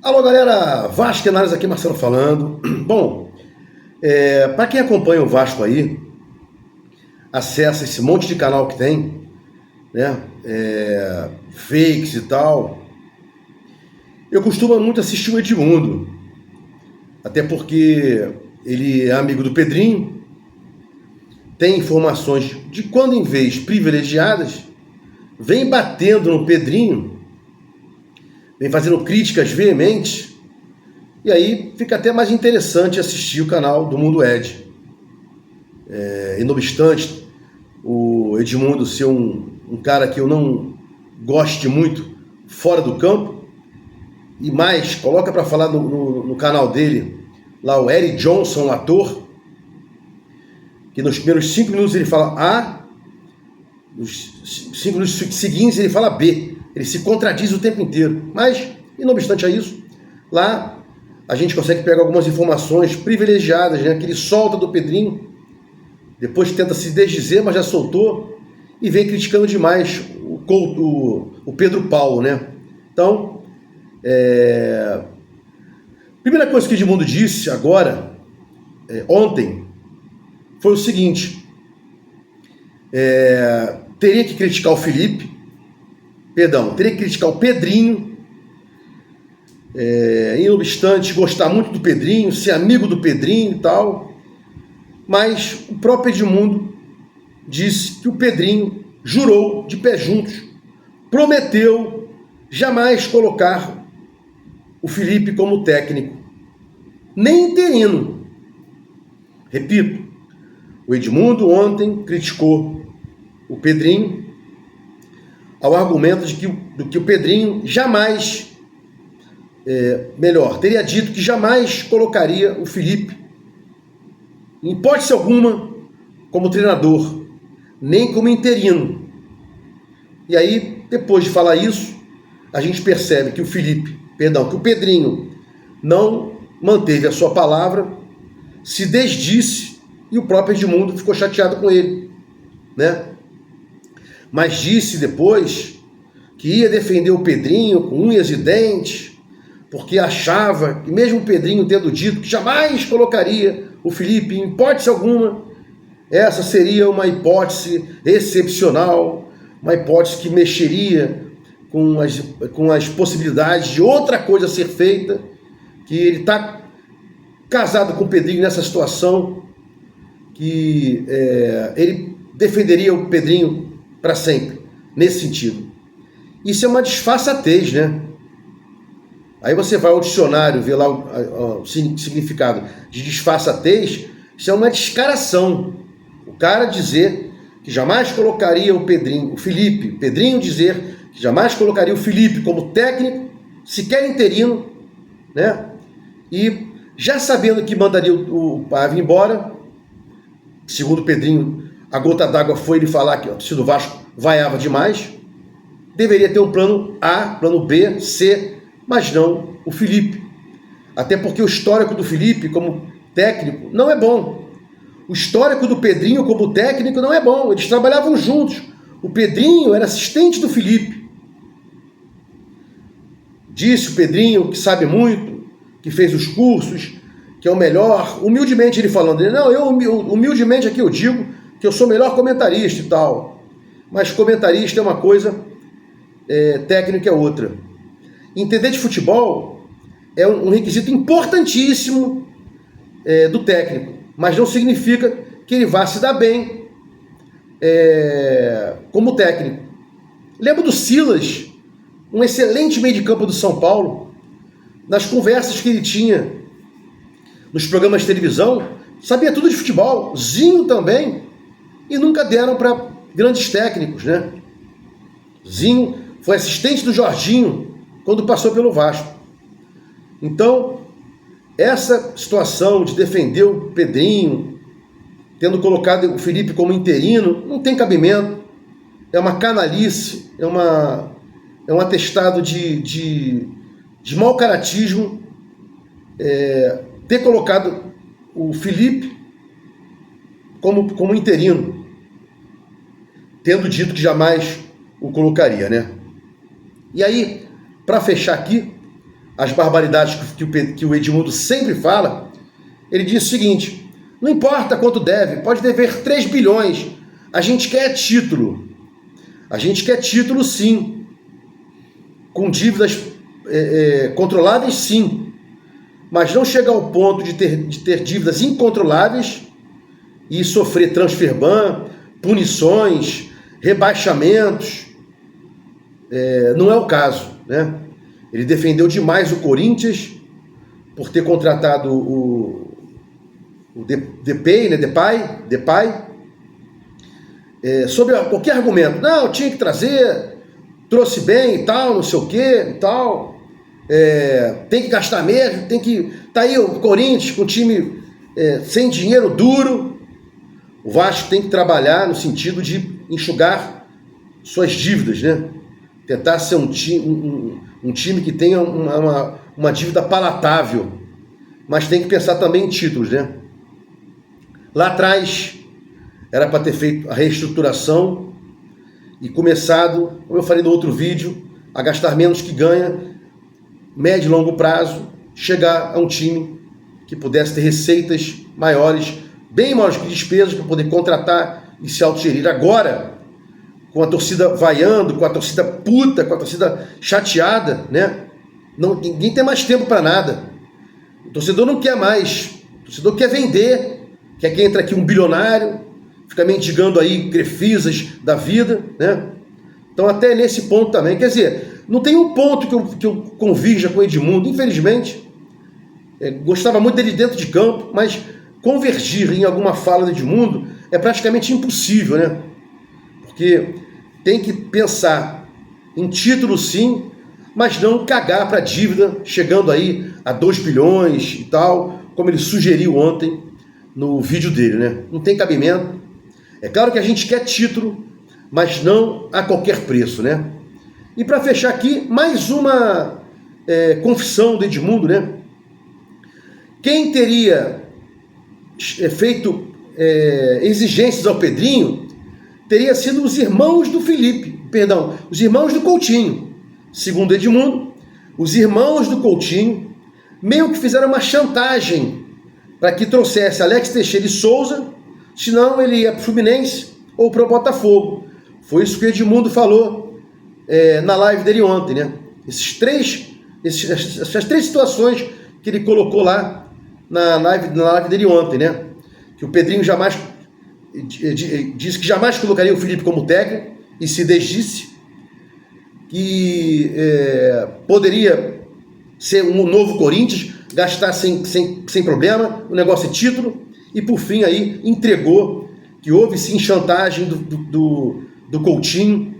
Alô, galera, Vasco Análise aqui, Marcelo falando. Bom, para quem acompanha o Vasco aí, acessa esse monte de canal que tem, né, fakes e tal. Eu costumo muito assistir o Edmundo, até porque ele é amigo do Pedrinho, tem informações de quando em vez privilegiadas, vem batendo no Pedrinho, vem fazendo críticas veementes, e aí fica até mais interessante assistir o canal do Mundo Ed. E não obstante o Edmundo ser um cara que eu não goste muito fora do campo, e mais, coloca para falar no canal dele, lá o Eric Johnson, o ator, que nos primeiros 5 minutos ele fala A, nos 5 minutos seguintes ele fala B. Ele se contradiz o tempo inteiro. Mas, e não obstante a isso, lá a gente consegue pegar algumas informações privilegiadas, né, que ele solta do Pedrinho, depois tenta se desdizer, mas já soltou, e vem criticando demais o Pedro Paulo, né? Então, primeira coisa que o Edmundo disse agora, ontem, foi o seguinte: teria que criticar o Felipe, teria que criticar o Pedrinho, e não obstante gostar muito do Pedrinho, ser amigo do Pedrinho e tal, mas o próprio Edmundo disse que o Pedrinho jurou de pé juntos, prometeu jamais colocar o Felipe como técnico, nem interino. Repito, o Edmundo ontem criticou o Pedrinho ao argumento de que o Pedrinho jamais, teria dito que jamais colocaria o Felipe, em hipótese alguma, como treinador, nem como interino. E aí, depois de falar isso, a gente percebe que que o Pedrinho não manteve a sua palavra, se desdisse, e o próprio Edmundo ficou chateado com ele, né? Mas disse depois que ia defender o Pedrinho com unhas e dentes, porque achava que mesmo o Pedrinho tendo dito que jamais colocaria o Felipe em hipótese alguma, essa seria uma hipótese excepcional, uma hipótese que mexeria com as possibilidades de outra coisa ser feita, que ele está casado com o Pedrinho nessa situação, que ele defenderia o Pedrinho para sempre, nesse sentido. Isso é uma disfarçatez, né? Aí você vai ao dicionário, vê lá o significado de disfarçatez, isso é uma descaração. O cara dizer que jamais colocaria o Pedrinho dizer que jamais colocaria o Felipe como técnico, sequer interino, né? E já sabendo que mandaria o Paiva embora, segundo o Pedrinho, a gota d'água foi ele falar que a torcida do Vasco vaiava demais, deveria ter um plano A, plano B, C, mas não o Felipe. Até porque o histórico do Felipe como técnico não é bom. O histórico do Pedrinho como técnico não é bom. Eles trabalhavam juntos. O Pedrinho era assistente do Felipe. Disse o Pedrinho que sabe muito, que fez os cursos, que é o melhor. Humildemente ele falando. Humildemente aqui eu digo que eu sou o melhor comentarista e tal. Mas comentarista é uma coisa, técnico é outra. Entender de futebol é um requisito importantíssimo do técnico, mas não significa que ele vá se dar bem como técnico. Lembro do Silas, um excelente meio de campo do São Paulo, nas conversas que ele tinha nos programas de televisão, sabia tudo de futebol, Zinho também, e nunca deram para grandes técnicos, né? Zinho foi assistente do Jorginho quando passou pelo Vasco. Então, essa situação de defender o Pedrinho, tendo colocado o Felipe como interino, não tem cabimento. É uma canalice, é um atestado de mau caratismo ter colocado o Felipe como interino, tendo dito que jamais o colocaria, né? E aí, para fechar aqui, as barbaridades que o Edmundo sempre fala, ele diz o seguinte: não importa quanto deve, pode dever 3 bilhões, a gente quer título. A gente quer título, sim. Com dívidas controláveis, sim. Mas não chegar ao ponto de ter dívidas incontroláveis e sofrer transfer ban, punições, rebaixamentos. Não é o caso, né? Ele defendeu demais o Corinthians por ter contratado o Depay, né? Depay. Sobre qualquer argumento. Não, tinha que trazer, trouxe bem e tal, não sei o que e tal. Tem que gastar mesmo, tem que... Tá aí o Corinthians com o time sem dinheiro, duro. O Vasco tem que trabalhar no sentido de enxugar suas dívidas, né? Tentar ser um time que tenha uma dívida palatável. Mas tem que pensar também em títulos, né? Lá atrás era para ter feito a reestruturação e começado, como eu falei no outro vídeo, a gastar menos que ganha, médio e longo prazo, chegar a um time que pudesse ter receitas maiores, bem maiores que despesas, para poder contratar e se autogerir. Agora, com a torcida vaiando, com a torcida puta, com a torcida chateada, né? Ninguém tem mais tempo para nada. O torcedor não quer mais. O torcedor quer vender, quer que entre aqui um bilionário, fica mendigando aí grefisas da vida, né? Então até nesse ponto também, quer dizer, não tem um ponto que eu convirja com o Edmundo, infelizmente. Gostava muito dele dentro de campo, mas convergir em alguma fala do Edmundo é praticamente impossível, né? Porque tem que pensar em título sim, mas não cagar para a dívida, chegando aí a 2 bilhões e tal, como ele sugeriu ontem no vídeo dele, né? Não tem cabimento. É claro que a gente quer título, mas não a qualquer preço, né? E para fechar aqui, mais uma confissão do Edmundo, né? Quem teria feito exigências ao Pedrinho teria sido os irmãos do os irmãos do Coutinho. Segundo Edmundo, os irmãos do Coutinho meio que fizeram uma chantagem para que trouxesse Alex Teixeira e Souza, senão ele ia para o Fluminense ou para o Botafogo. Foi isso que o Edmundo falou na live dele ontem, né? Essas três situações que ele colocou lá na live dele ontem, né? Que o Pedrinho disse que jamais colocaria o Felipe como técnico, e se desdisse, que poderia ser um novo Corinthians, gastar sem problema, o negócio é título, e por fim aí entregou que houve sim chantagem do Coutinho,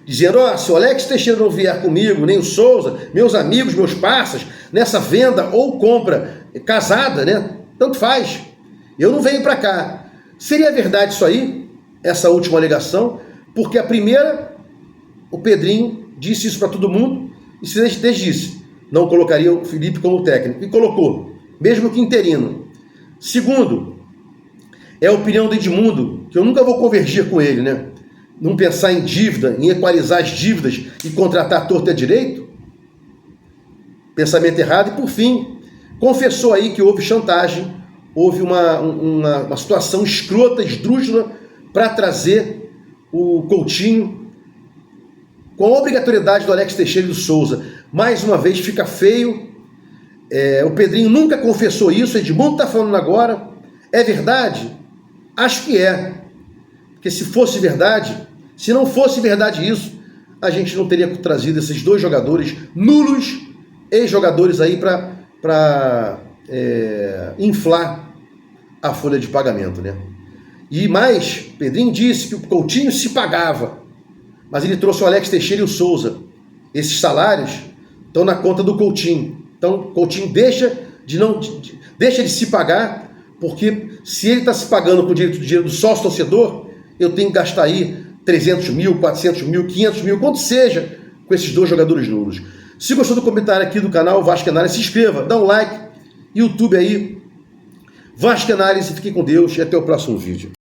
dizendo: se o Alex Teixeira não vier comigo, nem o Souza, meus amigos, meus parceiros, nessa venda ou compra casada, né? Tanto faz, eu não venho para cá. Seria verdade isso aí, essa última alegação, porque a primeira, o Pedrinho disse isso para todo mundo e se desdisse, não colocaria o Felipe como técnico, e colocou, mesmo que interino. Segundo, é a opinião do Edmundo, que eu nunca vou convergir com ele, né? Não pensar em dívida, em equalizar as dívidas e contratar torto e direito. Pensamento errado. E por fim, confessou aí que houve chantagem, houve uma situação escrota, esdrúxula, para trazer o Coutinho, com a obrigatoriedade do Alex Teixeira e do Souza. Mais uma vez fica feio. O Pedrinho nunca confessou isso, o Edmundo está falando agora. É verdade? Acho que é. Porque se fosse verdade, se não fosse verdade isso, a gente não teria trazido esses 2 jogadores nulos, ex-jogadores aí para inflar a folha de pagamento, né? E mais, Pedrinho disse que o Coutinho se pagava, mas ele trouxe o Alex Teixeira e o Souza. Esses salários estão na conta do Coutinho. Então, o Coutinho deixa de se pagar, porque se ele está se pagando com o dinheiro do sócio torcedor, eu tenho que gastar aí 300 mil, 400 mil, 500 mil, quanto seja, com esses 2 jogadores nulos. Se gostou do comentário aqui do canal Vasco Análise, se inscreva, dá um like, YouTube aí, Vasco Análise, fique com Deus e até o próximo vídeo.